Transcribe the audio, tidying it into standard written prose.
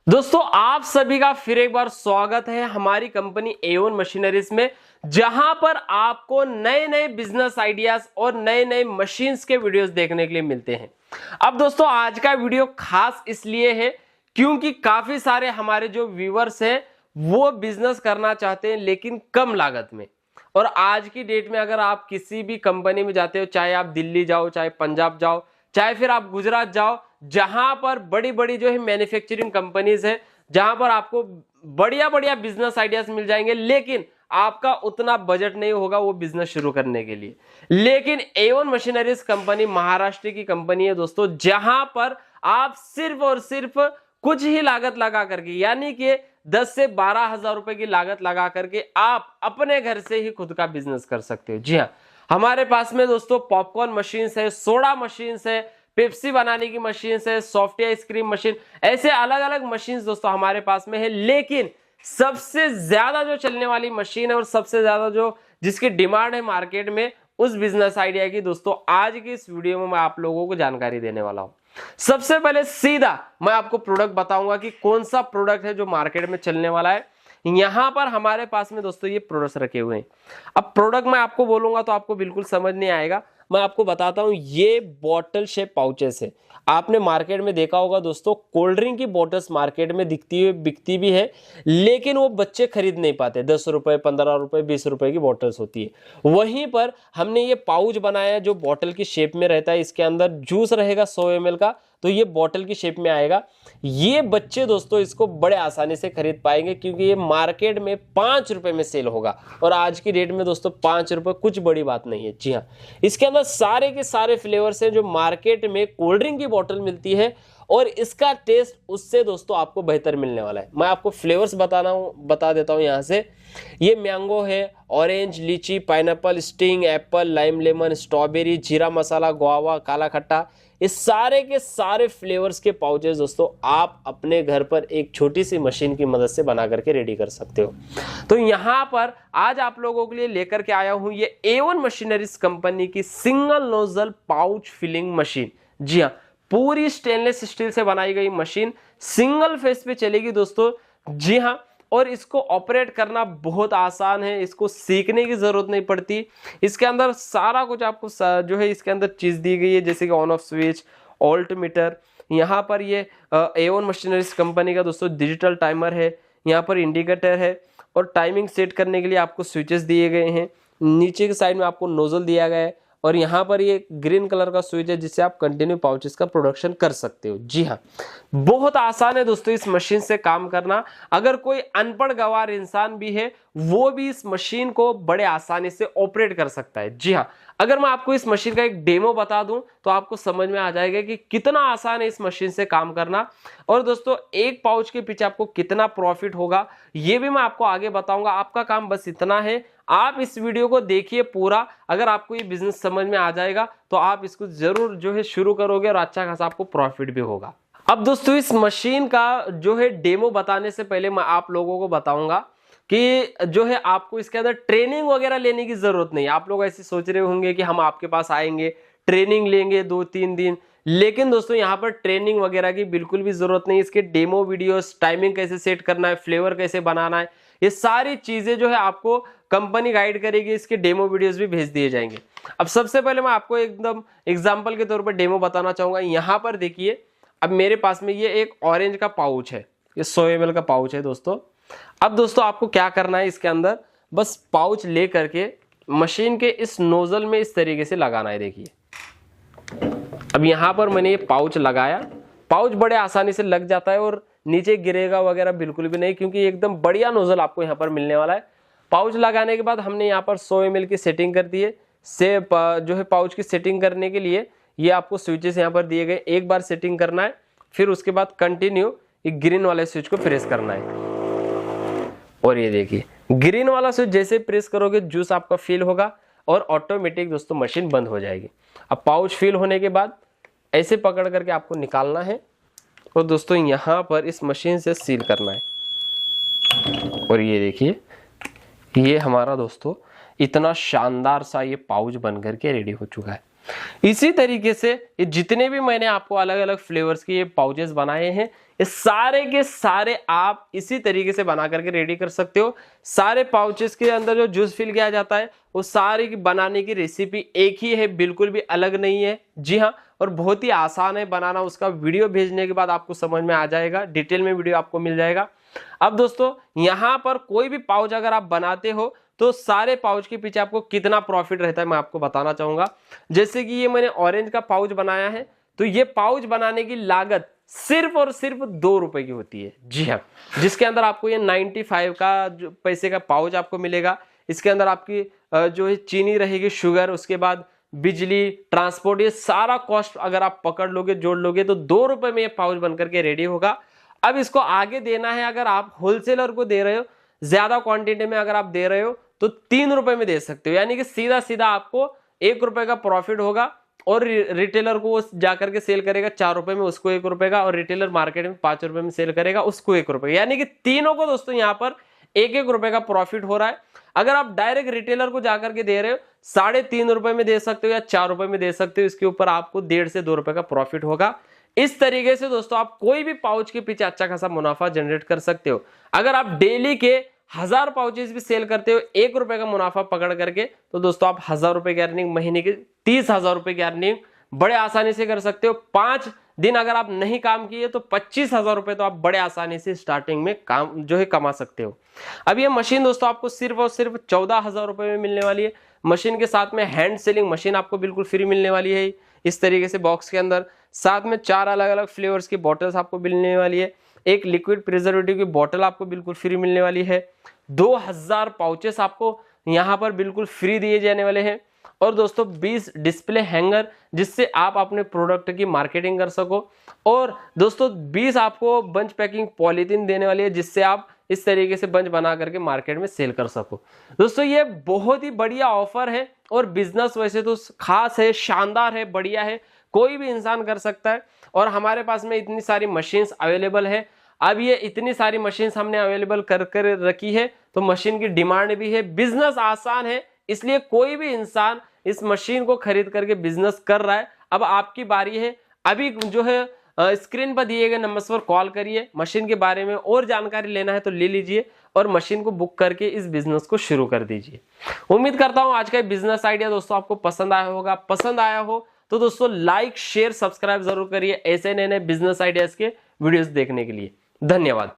दोस्तों आप सभी का फिर एक बार स्वागत है हमारी कंपनी एओन मशीनरीज में, जहां पर आपको नए नए बिजनेस आइडियाज और नए नए मशीन्स के वीडियोस देखने के लिए मिलते हैं। अब दोस्तों आज का वीडियो खास इसलिए है क्योंकि काफी सारे हमारे जो व्यूअर्स हैं वो बिजनेस करना चाहते हैं लेकिन कम लागत में। और आज की डेट में अगर आप किसी भी कंपनी में जाते हो, चाहे आप दिल्ली जाओ, चाहे पंजाब जाओ, चाहे फिर आप गुजरात जाओ, जहां पर बड़ी बड़ी जो है मैन्युफैक्चरिंग कंपनीज है, जहां पर आपको बढ़िया बढ़िया बिजनेस आइडियाज मिल जाएंगे, लेकिन आपका उतना बजट नहीं होगा वो बिजनेस शुरू करने के लिए। लेकिन एओन मशीनरीज कंपनी महाराष्ट्र की कंपनी है दोस्तों, जहां पर आप सिर्फ और सिर्फ कुछ ही लागत लगा करके, यानी कि 10 से 12 हजार रुपए की लागत लगा करके आप अपने घर से ही खुद का बिजनेस कर सकते हो। जी हाँ, हमारे पास में दोस्तों पॉपकॉर्न मशीन है, सोडा मशीन है, पेप्सी बनाने की मशीन है, सॉफ्ट आइसक्रीम मशीन, ऐसे अलग अलग मशीन दोस्तों हमारे पास में है। लेकिन सबसे ज्यादा जो चलने वाली मशीन है और सबसे ज्यादा जो जिसकी डिमांड है मार्केट में, उस बिजनेस आइडिया की दोस्तों आज की इस वीडियो में मैं आप लोगों को जानकारी देने वाला हूं। सबसे पहले सीधा मैं आपको प्रोडक्ट बताऊंगा कि कौन सा प्रोडक्ट है जो मार्केट में चलने वाला है। यहां पर हमारे पास में दोस्तों ये प्रोडक्ट्स रखे हुए हैं। अब प्रोडक्ट मैं आपको बोलूंगा तो आपको बिल्कुल समझ नहीं आएगा, मैं आपको बताता हूं। ये बॉटल शेप पाउचेस है। आपने मार्केट में देखा होगा दोस्तों, कोल्ड ड्रिंक की बॉटल्स मार्केट में बिकती भी है, लेकिन वो बच्चे खरीद नहीं पाते। 10 रुपए, 15 रुपए, 20 रुपए की बॉटल्स होती है। वहीं पर हमने ये पाउच बनाया जो बॉटल की शेप में रहता है। इसके अंदर जूस रहेगा 100 ml का, तो ये बॉटल की शेप में आएगा। ये बच्चे दोस्तों इसको बड़े आसानी से खरीद पाएंगे क्योंकि ये मार्केट में 5 रुपए में सेल होगा। और आज की डेट में दोस्तों 5 रुपए कुछ बड़ी बात नहीं है। जी हाँ, इसके अंदर सारे के सारे फ्लेवर्स हैं जो मार्केट में कोल्ड ड्रिंक की बोतल मिलती है, और इसका टेस्ट उससे दोस्तों आपको बेहतर मिलने वाला है। मैं आपको फ्लेवर्स बता देता हूं यहां से। ये मैंगो है, ऑरेंज, लीची, pineapple, sting, Apple, lime, lemon, strawberry, जीरा मसाला, गुआवा, काला खट्टा, इस सारे के सारे फ्लेवर्स के पाउचेस दोस्तों आप अपने घर पर एक छोटी सी मशीन की मदद से बना करके रेडी कर सकते हो। तो यहां पर आज आप लोगों के लिए लेकर के आया हूं ये एओन मशीनरीज कंपनी की single nozzle pouch filling machine. जी हाँ, पूरी स्टेनलेस स्टील से बनाई गई मशीन सिंगल फेस पे चलेगी दोस्तों। जी हाँ, और इसको ऑपरेट करना बहुत आसान है, इसको सीखने की जरूरत नहीं पड़ती। इसके अंदर सारा कुछ आपको जो है इसके अंदर चीज दी गई है, जैसे कि on off switch, altimeter. यहाँ पर ये एओन मशीनरीज कंपनी का दोस्तों डिजिटल टाइमर है, यहाँ पर इंडिकेटर है, और टाइमिंग सेट करने के लिए आपको स्विचेस दिए गए हैं। नीचे की साइड में आपको नोजल दिया गया है, और यहाँ पर ये ग्रीन कलर का स्विच है जिससे आप कंटिन्यू पाउचेस का प्रोडक्शन कर सकते हो। जी हाँ, बहुत आसान है दोस्तों इस मशीन से काम करना। अगर कोई अनपढ़ गंवार इंसान भी है वो भी इस मशीन को बड़े आसानी से ऑपरेट कर सकता है। जी हाँ, अगर मैं आपको इस मशीन का एक डेमो बता दूं तो आपको समझ में आ जाएगा कि कितना आसान है इस मशीन से काम करना। और दोस्तों एक पाउच के पीछे आपको कितना प्रॉफिट होगा ये भी मैं आपको आगे बताऊंगा। आपका काम बस इतना है, आप इस वीडियो को देखिए पूरा। अगर आपको ये बिजनेस समझ में आ जाएगा तो आप इसको जरूर जो है शुरू करोगे और अच्छा खासा आपको प्रॉफिट भी होगा। अब दोस्तों इस मशीन का जो है डेमो बताने से पहले मैं आप लोगों को बताऊंगा कि जो है आपको इसके अंदर ट्रेनिंग वगैरह लेने की जरूरत नहीं। आप लोग ऐसे सोच रहे होंगे कि हम आपके पास आएंगे, ट्रेनिंग लेंगे 2-3 दिन, लेकिन दोस्तों यहाँ पर ट्रेनिंग वगैरह की बिल्कुल भी जरूरत नहीं। इसके डेमो वीडियोस, टाइमिंग कैसे सेट करना है, फ्लेवर कैसे बनाना है, ये सारी चीजें जो है आपको कंपनी गाइड करेगी। इसके डेमो वीडियोस भी भेज दिए जाएंगे। अब सबसे पहले मैं आपको एकदम एग्जांपल के तौर पर डेमो बताना चाहूंगा। यहाँ पर देखिए, अब मेरे पास में ये एक ऑरेंज का पाउच है, ये 100 ml का पाउच है दोस्तों। अब दोस्तों आपको क्या करना है, इसके अंदर बस पाउच ले करके मशीन के इस नोजल में इस तरीके से लगाना है। देखिए, अब यहां पर मैंने ये पाउच लगाया। पाउच बड़े आसानी से लग जाता है और नीचे गिरेगा वगैरह बिल्कुल भी नहीं, क्योंकि एकदम बढ़िया नोजल आपको यहाँ पर मिलने वाला है। पाउच लगाने के बाद हमने यहाँ पर 100 ml की सेटिंग कर दी है। जो है पाउच की सेटिंग करने के लिए ये आपको स्विचेस यहाँ पर दिए गए। एक बार सेटिंग करना है, फिर उसके बाद कंटिन्यू ग्रीन वाले स्विच को प्रेस करना है। और ये देखिए, ग्रीन वाला स्विच जैसे प्रेस करोगे जूस आपका फिल होगा और ऑटोमेटिक दोस्तों मशीन बंद हो जाएगी। अब पाउच फिल होने के बाद ऐसे पकड़ करके आपको निकालना है, और दोस्तों यहाँ पर इस मशीन से सील करना है। और ये देखिए, ये हमारा दोस्तों इतना शानदार सा ये पाउच बन करके रेडी हो चुका है। इसी तरीके से ये जितने भी मैंने आपको अलग अलग फ्लेवर्स के ये पाउचेस बनाए हैं, ये सारे के सारे आप इसी तरीके से बना करके रेडी कर सकते हो। सारे पाउचेस के अंदर जो जूस फिल किया जाता है वो सारी बनाने की रेसिपी एक ही है, बिल्कुल भी अलग नहीं है। जी हाँ, और बहुत ही आसान है बनाना। उसका वीडियो भेजने के बाद आपको समझ में आ जाएगा, डिटेल में वीडियो आपको मिल जाएगा। अब दोस्तों यहाँ पर कोई भी पाउच अगर आप बनाते हो तो सारे पाउच के पीछे आपको कितना प्रॉफिट रहता है मैं आपको बताना चाहूंगा। जैसे कि ये मैंने ऑरेंज का पाउच बनाया है, तो ये पाउच बनाने की लागत सिर्फ और सिर्फ 2 रुपए की होती है। जी हाँ, जिसके अंदर आपको ये 95 का जो पैसे का पाउच आपको मिलेगा। इसके अंदर आपकी जो है चीनी रहेगी, शुगर, उसके बाद बिजली, ट्रांसपोर्ट, ये सारा कॉस्ट अगर आप पकड़ लोगे, जोड़ लोगे तो 2 रुपए में ये पाउच बनकर के रेडी होगा। अब इसको आगे देना है, अगर आप होलसेलर को दे रहे हो, ज्यादा क्वांटिटी में अगर आप दे रहे हो तो 3 रुपए में दे सकते हो, यानी कि सीधा सीधा आपको 1 रुपए का प्रॉफिट होगा। और रिटेलर को वो जाकर के सेल करेगा 4 रुपए में, उसको 1 रुपए का, और रिटेलर मार्केट में 5 रुपए में सेल करेगा, उसको 1 रुपए, यानी कि तीनों को दोस्तों यहाँ पर 1-1 रुपए का प्रॉफिट हो रहा है। अगर आप डायरेक्ट रिटेलर को जाकर के दे रहे हो 3.5 रुपए में दे सकते हो या 4 रुपए में दे सकते हो, इसके ऊपर आपको 1.5 से 2 रुपए का प्रॉफिट होगा। इस तरीके से दोस्तों आप कोई भी पाउच के पीछे अच्छा खासा मुनाफा जनरेट कर सकते हो। अगर आप डेली के 1000 पाउचेस भी सेल करते हो 1 रुपए का मुनाफा पकड़ करके, तो दोस्तों आप 1000 रुपए की अर्निंग, महीने की 30,000 रुपए की अर्निंग बड़े आसानी से कर सकते हो। 5 दिन अगर आप नहीं काम किए तो 25,000 रुपए तो आप बड़े आसानी से स्टार्टिंग में काम जो है कमा सकते हो। अब ये मशीन दोस्तों आपको सिर्फ और सिर्फ 14,000 रुपए में मिलने वाली है। मशीन के साथ में हैंड सेलिंग मशीन आपको बिल्कुल फ्री मिलने वाली है इस तरीके से बॉक्स के अंदर। साथ में 4 अलग अलग फ्लेवर्स की बॉटल्स आपको मिलने वाली है। एक लिक्विड प्रिजर्वेटिव की बोतल आपको बिल्कुल फ्री मिलने वाली है। 2000 पाउचेस आपको यहाँ पर बिल्कुल फ्री दिए जाने वाले हैं। और दोस्तों 20 डिस्प्ले हैंगर, जिससे आप अपने प्रोडक्ट की मार्केटिंग कर सको। और दोस्तों 20 आपको बंच पैकिंग पॉलीथीन देने वाली है, जिससे आप इस तरीके से बंच बना करके मार्केट में सेल कर सको। दोस्तों ये बहुत ही बढ़िया ऑफर है और बिजनेस वैसे तो खास है, शानदार है, बढ़िया है, कोई भी इंसान कर सकता है। और हमारे पास में इतनी सारी मशीन्स अवेलेबल है। अब ये इतनी सारी मशीन्स हमने अवेलेबल कर कर रखी है, तो मशीन की डिमांड भी है, बिजनेस आसान है, इसलिए कोई भी इंसान इस मशीन को खरीद करके बिजनेस कर रहा है। अब आपकी बारी है, अभी जो है स्क्रीन पर दिए गए नंबर पर कॉल करिए। मशीन के बारे में और जानकारी लेना है तो ले लीजिए और मशीन को बुक करके इस बिजनेस को शुरू कर दीजिए। उम्मीद करता हूं आज का बिजनेस आइडिया दोस्तों आपको पसंद आया होगा। पसंद आया हो तो दोस्तों लाइक, शेयर, सब्सक्राइब जरूर करिए ऐसे नए नए बिजनेस आइडियाज के वीडियोस देखने के लिए। धन्यवाद।